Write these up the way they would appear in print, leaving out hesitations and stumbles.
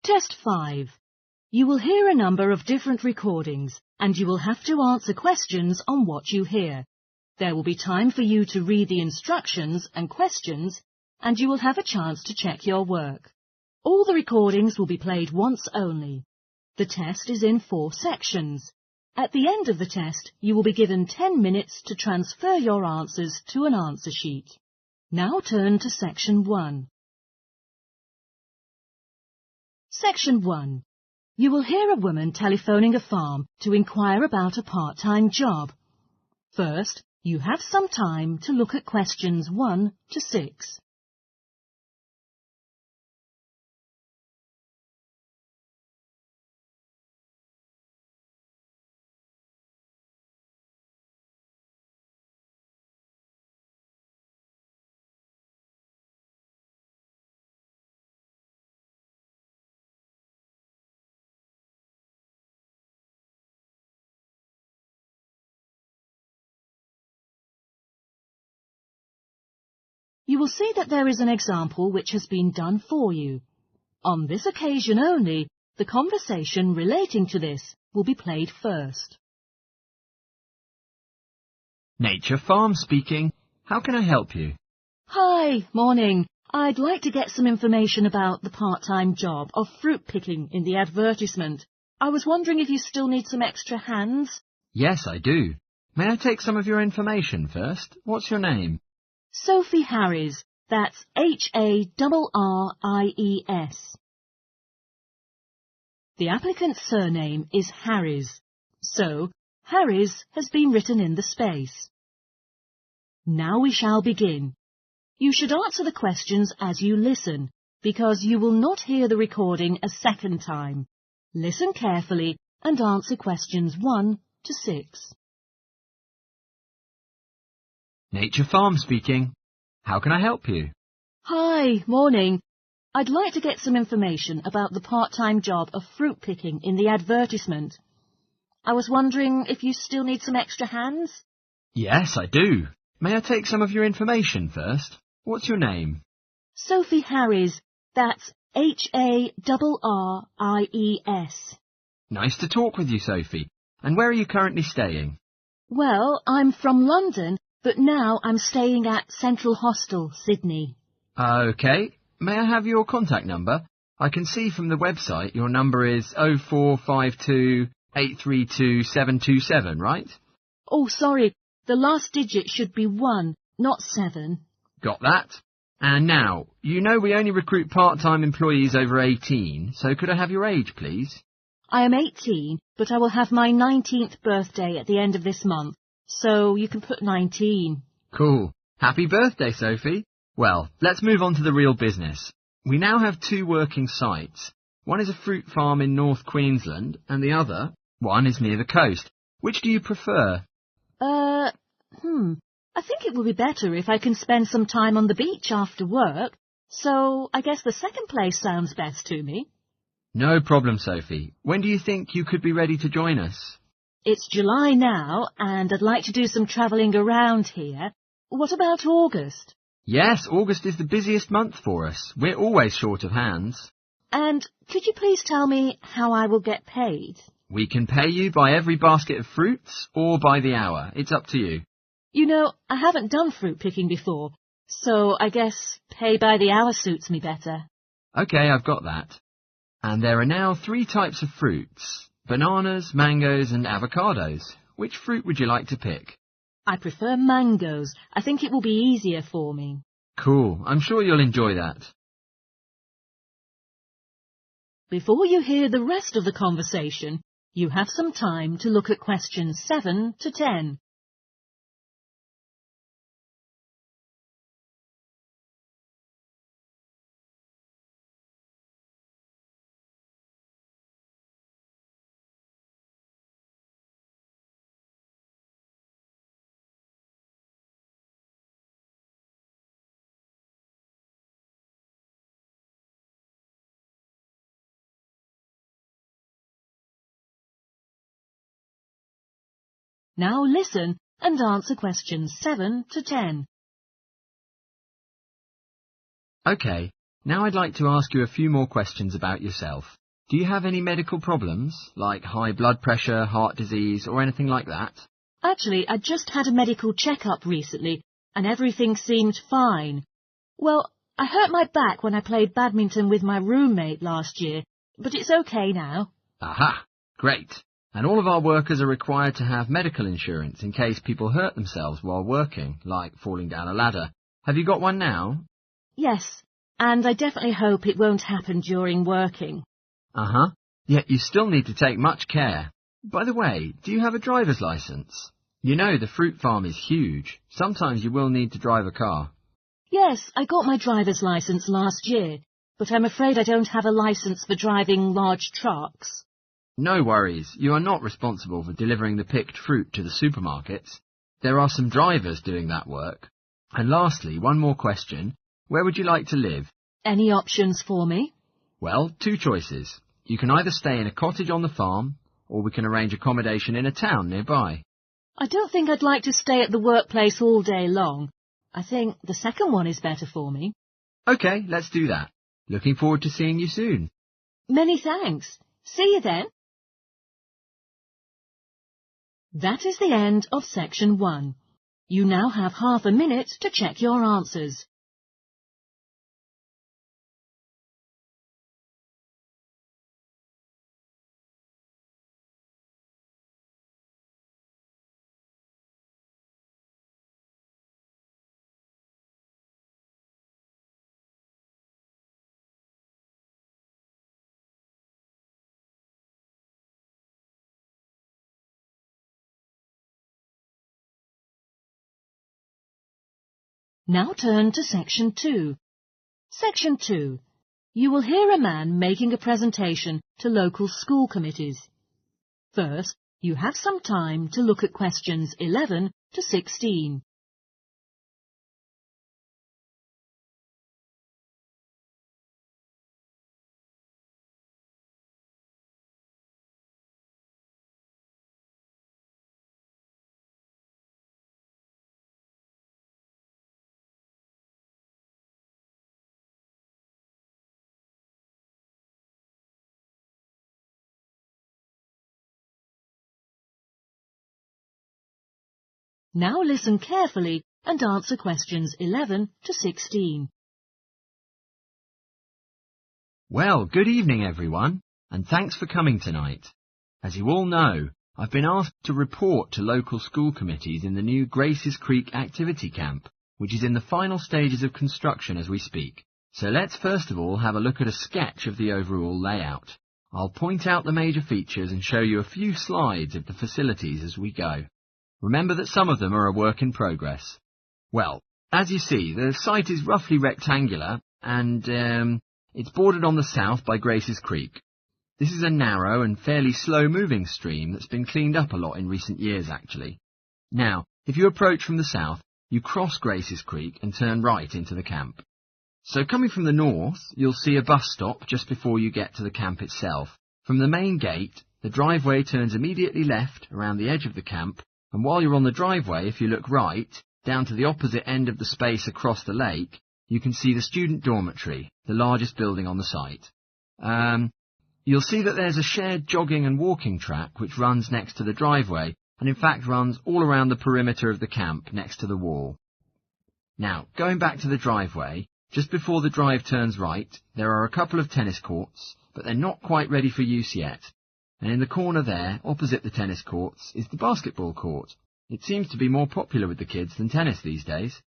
Test 5. You will hear a number of different recordings, and you will have to answer questions on what you hear. There will be time for you to read the instructions and questions, and you will have a chance to check your work. All the recordings will be played once only. The test is in 4 sections. At the end of the test, you will be given 10 minutes to transfer your answers to an answer sheet. Now turn to Section 1. Section 1. You will hear a woman telephoning a farm to inquire about a part-time job. First, you have some time to look at questions 1 to 6. You will see that there is an example which has been done for you. On this occasion only, the conversation relating to this will be played first. Nature Farm speaking. How can I help you? Hi, morning. I'd like to get some information about the part-time job of fruit picking in the advertisement. I was wondering if you still need some extra hands? Yes, I do. May I take some of your information first? What's your name? Sophie Harries. That's Harries. The applicant's surname is Harries, so Harries has been written in the space. Now we shall begin. You should answer the questions as you listen, because you will not hear the recording a second time. Listen carefully and answer questions 1 to 6. Nature Farm speaking. How can I help you? Hi, morning. I'd like to get some information about the part-time job of fruit picking in the advertisement. I was wondering if you still need some extra hands? Yes, I do. May I take some of your information first? What's your name? Sophie Harries. That's Harries. Nice to talk with you, Sophie. And where are you currently staying? Well, I'm from London, but now I'm staying at Central Hostel, Sydney. OK. May I have your contact number? I can see from the website your number is 0452 832 727, right? Oh, sorry. The last digit should be 1, not 7. Got that. And now, you know we only recruit part-time employees over 18, so could I have your age, please? I am 18, but I will have my 19th birthday at the end of this month, so you can put 19. Cool. Happy birthday, Sophie. Well, let's move on to the real business. We now have 2 working sites. One is a fruit farm in North Queensland, and the other one is near the coast. Which do you prefer? I think it will be better if I can spend some time on the beach after work, so I guess the second place sounds best to me. No problem, Sophie. When do you think you could be ready to join us? It's July now, and I'd like to do some travelling around here. What about August? Yes, August is the busiest month for us. We're always short of hands. And could you please tell me how I will get paid? We can pay you by every basket of fruits or by the hour. It's up to you. You know, I haven't done fruit picking before, so I guess pay by the hour suits me better. OK, I've got that. And there are now 3 types of fruits: bananas, mangoes and avocados. Which fruit would you like to pick? I prefer mangoes. I think it will be easier for me. Cool. I'm sure you'll enjoy that. Before you hear the rest of the conversation, you have some time to look at questions 7 to 10. Now listen and answer questions 7 to 10. OK. Now I'd like to ask you a few more questions about yourself. Do you have any medical problems, like high blood pressure, heart disease, or anything like that? Actually, I just had a medical check-up recently, and everything seemed fine. Well, I hurt my back when I played badminton with my roommate last year, but it's okay now. Aha! Great. And all of our workers are required to have medical insurance in case people hurt themselves while working, like falling down a ladder. Have you got one now? Yes, and I definitely hope it won't happen during working. Uh-huh. Yet you still need to take much care. By the way, do you have a driver's license? You know the fruit farm is huge. Sometimes you will need to drive a car. Yes, I got my driver's license last year, but I'm afraid I don't have a license for driving large trucks. No worries, you are not responsible for delivering the picked fruit to the supermarkets. There are some drivers doing that work. And lastly, one more question. Where would you like to live? Any options for me? Well, two choices. You can either stay in a cottage on the farm, or we can arrange accommodation in a town nearby. I don't think I'd like to stay at the workplace all day long. I think the second one is better for me. OK, let's do that. Looking forward to seeing you soon. Many thanks. See you then. That is the end of section 1. You now have half a minute to check your answers. Now turn to section 2. Section 2. You will hear a man making a presentation to local school committees. First, you have some time to look at questions 11 to 16. Now listen carefully and answer questions 11 to 16. Well, good evening everyone, and thanks for coming tonight. As you all know, I've been asked to report to local school committees in the new Graces Creek activity camp, which is in the final stages of construction as we speak. So let's first of all have a look at a sketch of the overall layout. I'll point out the major features and show you a few slides of the facilities as we go. Remember that some of them are a work in progress. Well, as you see, the site is roughly rectangular and it's bordered on the south by Graces Creek. This is a narrow and fairly slow-moving stream that's been cleaned up a lot in recent years, actually. Now, if you approach from the south, you cross Graces Creek and turn right into the camp. So coming from the north, you'll see a bus stop just before you get to the camp itself. From the main gate, the driveway turns immediately left around the edge of the camp, and while you're on the driveway, if you look right, down to the opposite end of the space across the lake, you can see the student dormitory, the largest building on the site. You'll see that there's a shared jogging and walking track which runs next to the driveway, and in fact runs all around the perimeter of the camp next to the wall. Now, going back to the driveway, just before the drive turns right, there are a couple of tennis courts, but they're not quite ready for use yet. And in the corner there, opposite the tennis courts, is the basketball court. It seems to be more popular with the kids than tennis these days.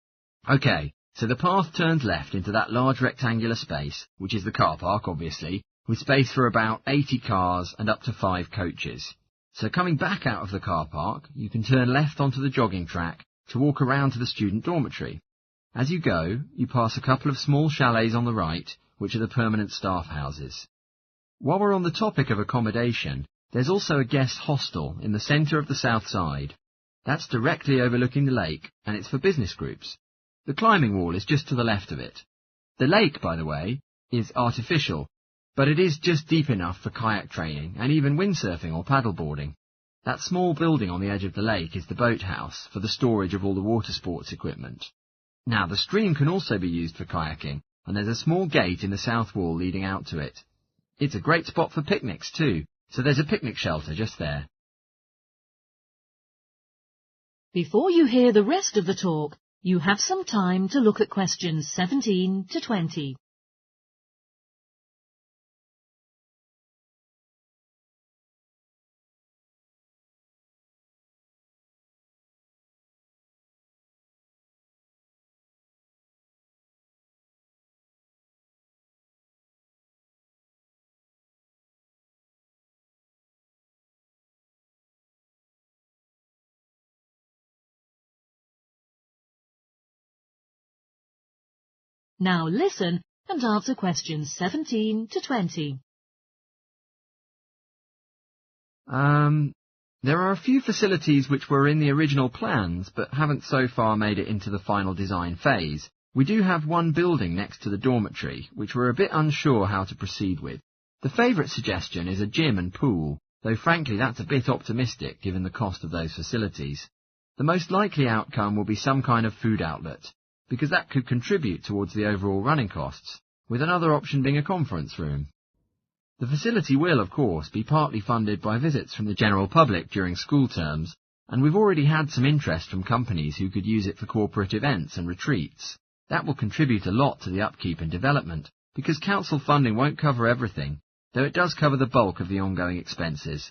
OK, so the path turns left into that large rectangular space, which is the car park, obviously, with space for about 80 cars and up to 5 coaches. So coming back out of the car park, you can turn left onto the jogging track to walk around to the student dormitory. As you go, you pass a couple of small chalets on the right, which are the permanent staff houses. While we're on the topic of accommodation, there's also a guest hostel in the centre of the south side. That's directly overlooking the lake, and it's for business groups. The climbing wall is just to the left of it. The lake, by the way, is artificial, but it is just deep enough for kayak training and even windsurfing or paddleboarding. That small building on the edge of the lake is the boathouse for the storage of all the water sports equipment. Now, the stream can also be used for kayaking, and there's a small gate in the south wall leading out to it. It's a great spot for picnics too, so there's a picnic shelter just there. Before you hear the rest of the talk, you have some time to look at questions 17 to 20. Now listen and answer questions 17 to 20. There are a few facilities which were in the original plans but haven't so far made it into the final design phase. We do have one building next to the dormitory, which we're a bit unsure how to proceed with. The favourite suggestion is a gym and pool, though frankly that's a bit optimistic given the cost of those facilities. The most likely outcome will be some kind of food outlet, because that could contribute towards the overall running costs, with another option being a conference room. The facility will, of course, be partly funded by visits from the general public during school terms, and we've already had some interest from companies who could use it for corporate events and retreats. That will contribute a lot to the upkeep and development, because council funding won't cover everything, though it does cover the bulk of the ongoing expenses.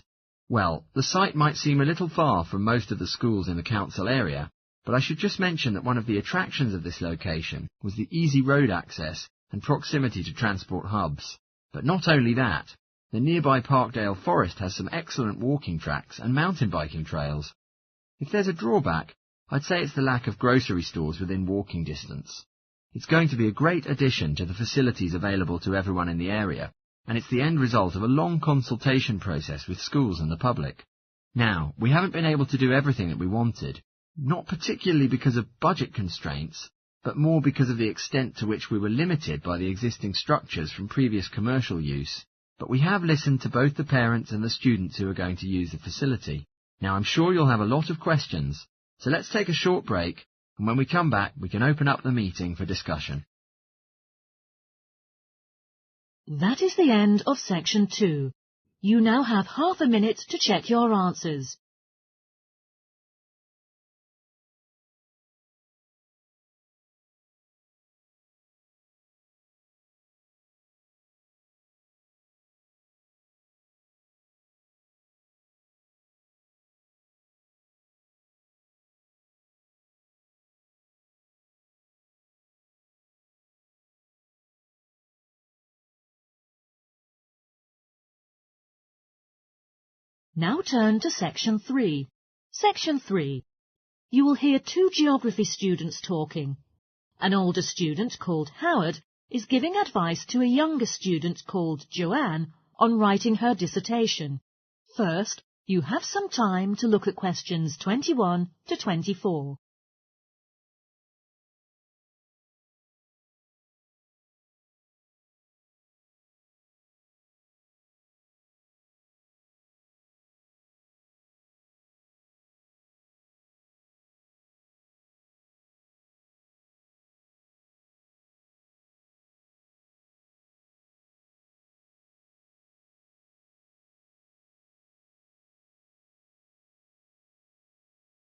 Well, the site might seem a little far from most of the schools in the council area, but I should just mention that one of the attractions of this location was the easy road access and proximity to transport hubs. But not only that, the nearby Parkdale Forest has some excellent walking tracks and mountain biking trails. If there's a drawback, I'd say it's the lack of grocery stores within walking distance. It's going to be a great addition to the facilities available to everyone in the area, and it's the end result of a long consultation process with schools and the public. Now, we haven't been able to do everything that we wanted, not particularly because of budget constraints, but more because of the extent to which we were limited by the existing structures from previous commercial use. But we have listened to both the parents and the students who are going to use the facility. Now I'm sure you'll have a lot of questions, so let's take a short break, and when we come back we can open up the meeting for discussion. That is the end of section 2. You now have half a minute to check your answers. Now turn to section 3. Section 3. You will hear two geography students talking. An older student called Howard is giving advice to a younger student called Joanne on writing her dissertation. First, you have some time to look at questions 21 to 24.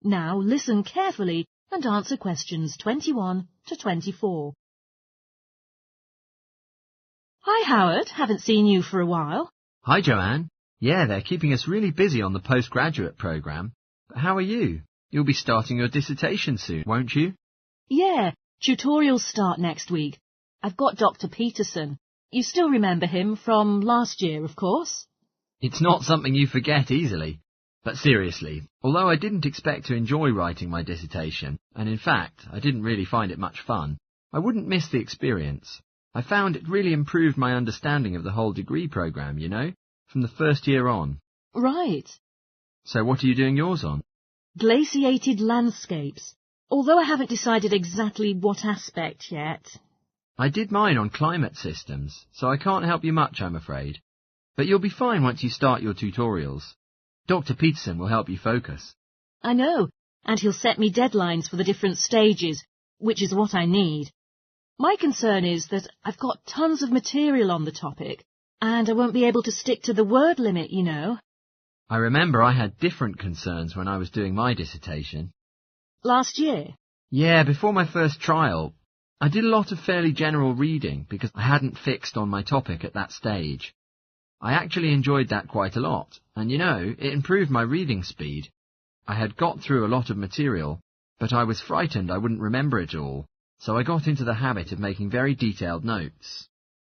Now listen carefully and answer questions 21 to 24. Hi Howard, haven't seen you for a while. Hi Joanne. Yeah, they're keeping us really busy on the postgraduate programme. But how are you? You'll be starting your dissertation soon, won't you? Yeah, tutorials start next week. I've got Dr. Peterson. You still remember him from last year, of course? It's not something you forget easily. But seriously, although I didn't expect to enjoy writing my dissertation, and in fact I didn't really find it much fun, I wouldn't miss the experience. I found it really improved my understanding of the whole degree programme, you know, from the first year on. Right. So what are you doing yours on? Glaciated landscapes, although I haven't decided exactly what aspect yet. I did mine on climate systems, so I can't help you much, I'm afraid. But you'll be fine once you start your tutorials. Dr. Peterson will help you focus. I know, and he'll set me deadlines for the different stages, which is what I need. My concern is that I've got tons of material on the topic, and I won't be able to stick to the word limit, you know. I remember I had different concerns when I was doing my dissertation. Last year? Yeah, before my first trial, I did a lot of fairly general reading because I hadn't fixed on my topic at that stage. I actually enjoyed that quite a lot, and you know, it improved my reading speed. I had got through a lot of material, but I was frightened I wouldn't remember it all, so I got into the habit of making very detailed notes.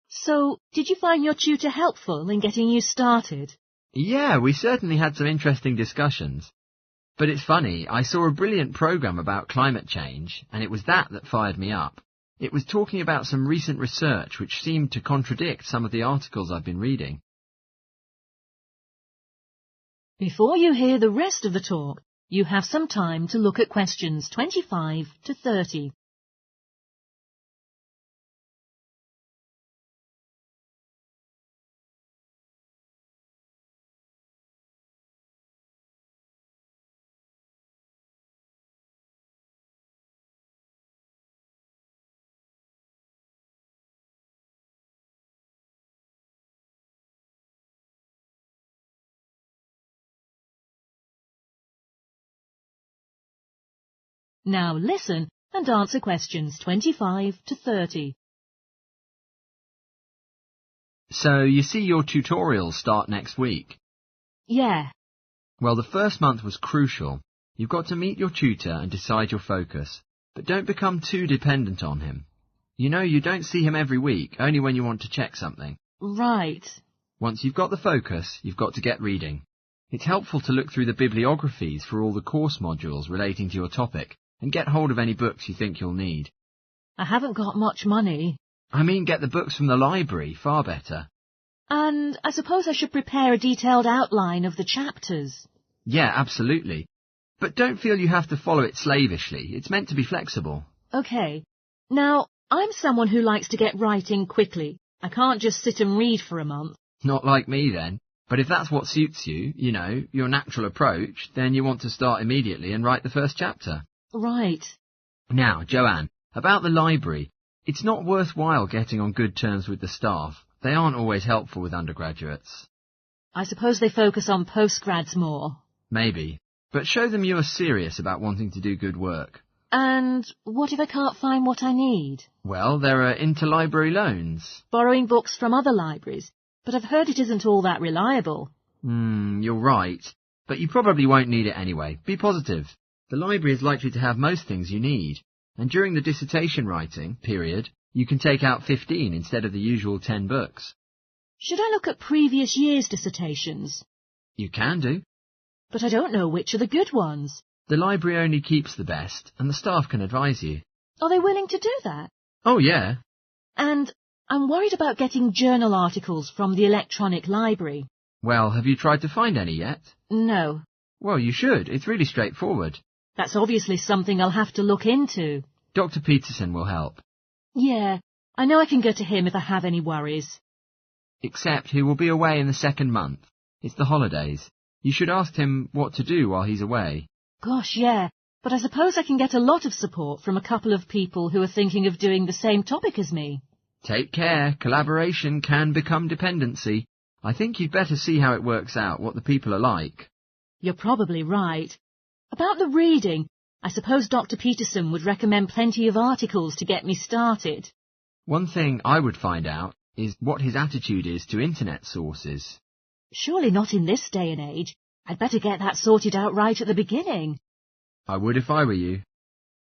So, did you find your tutor helpful in getting you started? Yeah, we certainly had some interesting discussions. But it's funny, I saw a brilliant programme about climate change, and it was that fired me up. It was talking about some recent research which seemed to contradict some of the articles I've been reading. Before you hear the rest of the talk, you have some time to look at questions 25 to 30. Now listen and answer questions 25 to 30. So, you see your tutorials start next week? Yeah. Well, the first month was crucial. You've got to meet your tutor and decide your focus, but don't become too dependent on him. You know, you don't see him every week, only when you want to check something. Right. Once you've got the focus, you've got to get reading. It's helpful to look through the bibliographies for all the course modules relating to your topic and get hold of any books you think you'll need. I haven't got much money. I mean, get the books from the library, far better. And I suppose I should prepare a detailed outline of the chapters. Yeah, absolutely. But don't feel you have to follow it slavishly. It's meant to be flexible. OK. Now, I'm someone who likes to get writing quickly. I can't just sit and read for a month. Not like me then. But if that's what suits you, you know, your natural approach, then you want to start immediately and write the first chapter. Right. Now, Joanne, about the library. It's not worthwhile getting on good terms with the staff. They aren't always helpful with undergraduates. I suppose they focus on postgrads more. Maybe. But show them you are serious about wanting to do good work. And what if I can't find what I need? Well, there are interlibrary loans. Borrowing books from other libraries. But I've heard it isn't all that reliable. You're right. But you probably won't need it anyway. Be positive. The library is likely to have most things you need. And during the dissertation writing period, you can take out 15 instead of the usual 10 books. Should I look at previous year's dissertations? You can do. But I don't know which are the good ones. The library only keeps the best, and the staff can advise you. Are they willing to do that? Oh, yeah. And I'm worried about getting journal articles from the electronic library. Well, have you tried to find any yet? No. Well, you should. It's really straightforward. That's obviously something I'll have to look into. Dr. Peterson will help. Yeah, I know I can go to him if I have any worries. Except he will be away in the second month. It's the holidays. You should ask him what to do while he's away. Gosh, yeah, but I suppose I can get a lot of support from a couple of people who are thinking of doing the same topic as me. Take care. Collaboration can become dependency. I think you'd better see how it works out, what the people are like. You're probably right. About the reading, I suppose Dr. Peterson would recommend plenty of articles to get me started. One thing I would find out is what his attitude is to internet sources. Surely not in this day and age. I'd better get that sorted out right at the beginning. I would if I were you.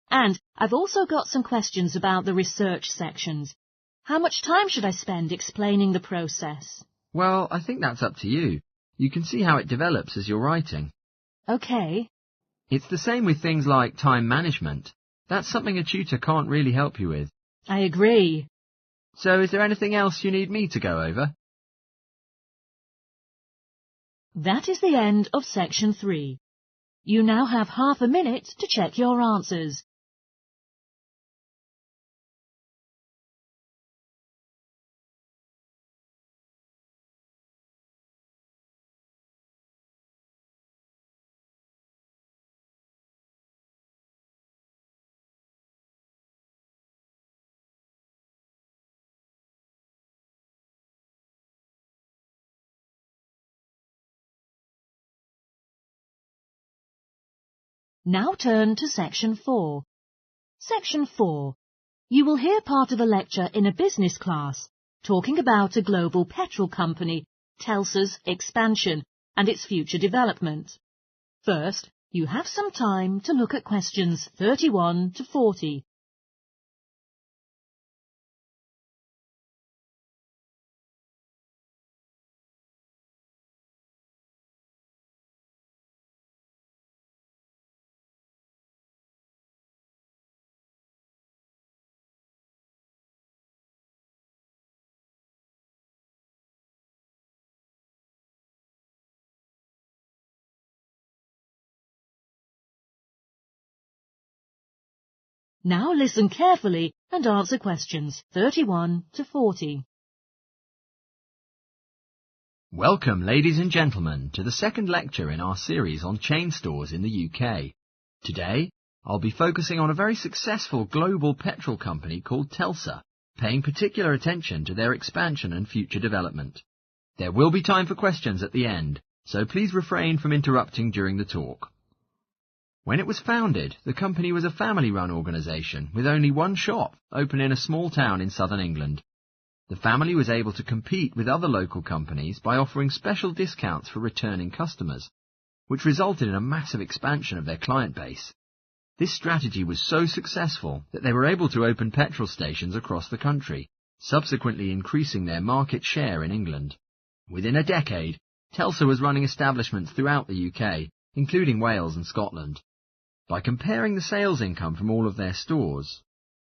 And I've also got some questions about the research sections. How much time should I spend explaining the process? Well, I think that's up to you. You can see how it develops as you're writing. OK. It's the same with things like time management. That's something a tutor can't really help you with. I agree. So is there anything else you need me to go over? That is the end of section 3. You now have half a minute to check your answers. Now turn to Section 4. Section 4. You will hear part of a lecture in a business class talking about a global petrol company, Telsa's expansion and its future development. First, you have some time to look at questions 31 to 40. Now listen carefully and answer questions 31 to 40. Welcome, ladies and gentlemen, to the second lecture in our series on chain stores in the UK. Today, I'll be focusing on a very successful global petrol company called Telsa, paying particular attention to their expansion and future development. There will be time for questions at the end, so please refrain from interrupting during the talk. When it was founded, the company was a family-run organisation with only one shop open in a small town in southern England. The family was able to compete with other local companies by offering special discounts for returning customers, which resulted in a massive expansion of their client base. This strategy was so successful that they were able to open petrol stations across the country, subsequently increasing their market share in England. Within a decade, Telsa was running establishments throughout the UK, including Wales and Scotland. By comparing the sales income from all of their stores,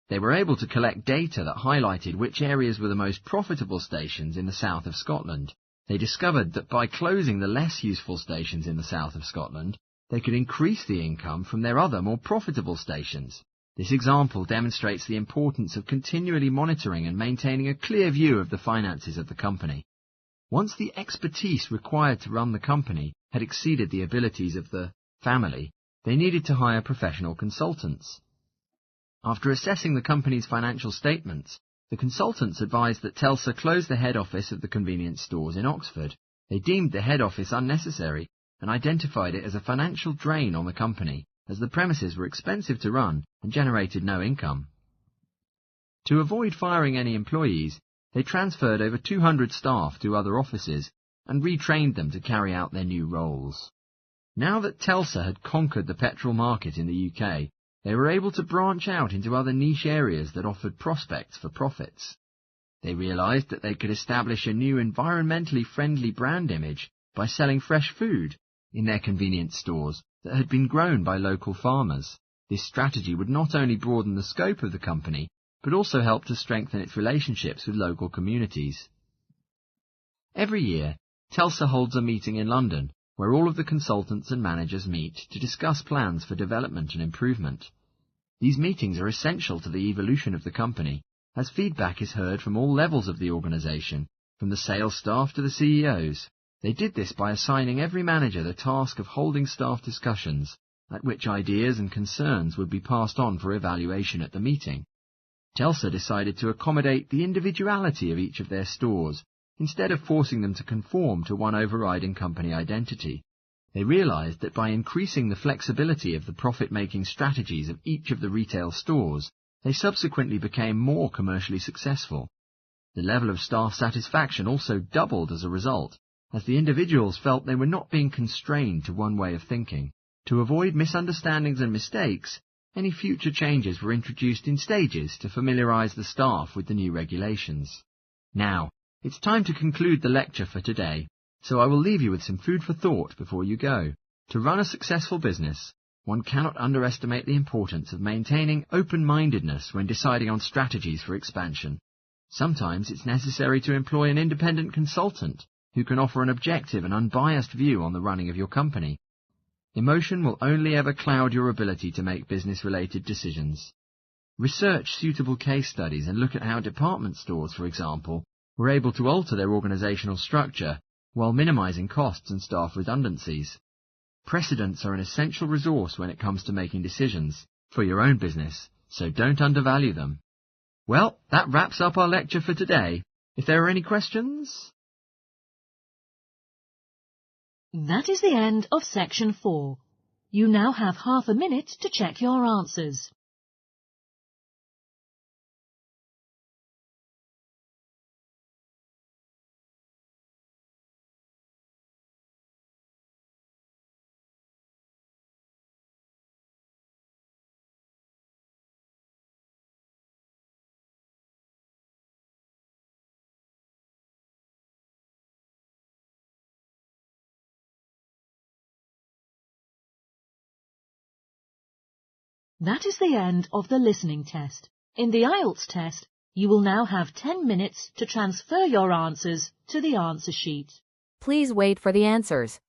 they were able to collect data that highlighted which areas were the most profitable stations in the south of Scotland. They discovered that by closing the less useful stations in the south of Scotland, they could increase the income from their other more profitable stations. This example demonstrates the importance of continually monitoring and maintaining a clear view of the finances of the company. Once the expertise required to run the company had exceeded the abilities of the family, they needed to hire professional consultants. After assessing the company's financial statements, the consultants advised that Telsa close the head office of the convenience stores in Oxford. They deemed the head office unnecessary and identified it as a financial drain on the company, as the premises were expensive to run and generated no income. To avoid firing any employees, they transferred over 200 staff to other offices and retrained them to carry out their new roles. Now that Telsa had conquered the petrol market in the UK, they were able to branch out into other niche areas that offered prospects for profits. They realised that they could establish a new environmentally friendly brand image by selling fresh food in their convenience stores that had been grown by local farmers. This strategy would not only broaden the scope of the company, but also help to strengthen its relationships with local communities. Every year, Telsa holds a meeting in London, where all of the consultants and managers meet to discuss plans for development and improvement. These meetings are essential to the evolution of the company, as feedback is heard from all levels of the organisation, from the sales staff to the CEOs. They did this by assigning every manager the task of holding staff discussions, at which ideas and concerns would be passed on for evaluation at the meeting. Telsa decided to accommodate the individuality of each of their stores, instead of forcing them to conform to one overriding company identity. They realised that by increasing the flexibility of the profit-making strategies of each of the retail stores, they subsequently became more commercially successful. The level of staff satisfaction also doubled as a result, as the individuals felt they were not being constrained to one way of thinking. To avoid misunderstandings and mistakes, any future changes were introduced in stages to familiarise the staff with the new regulations. Now, it's time to conclude the lecture for today, so I will leave you with some food for thought before you go. To run a successful business, one cannot underestimate the importance of maintaining open-mindedness when deciding on strategies for expansion. Sometimes it's necessary to employ an independent consultant who can offer an objective and unbiased view on the running of your company. Emotion will only ever cloud your ability to make business-related decisions. Research suitable case studies and look at how department stores, for example, were able to alter their organisational structure while minimising costs and staff redundancies. Precedents are an essential resource when it comes to making decisions for your own business, so don't undervalue them. Well, that wraps up our lecture for today. If there are any questions? That is the end of Section 4. You now have half a minute to check your answers. That is the end of the listening test. In the IELTS test, you will now have 10 minutes to transfer your answers to the answer sheet. Please wait for the answers.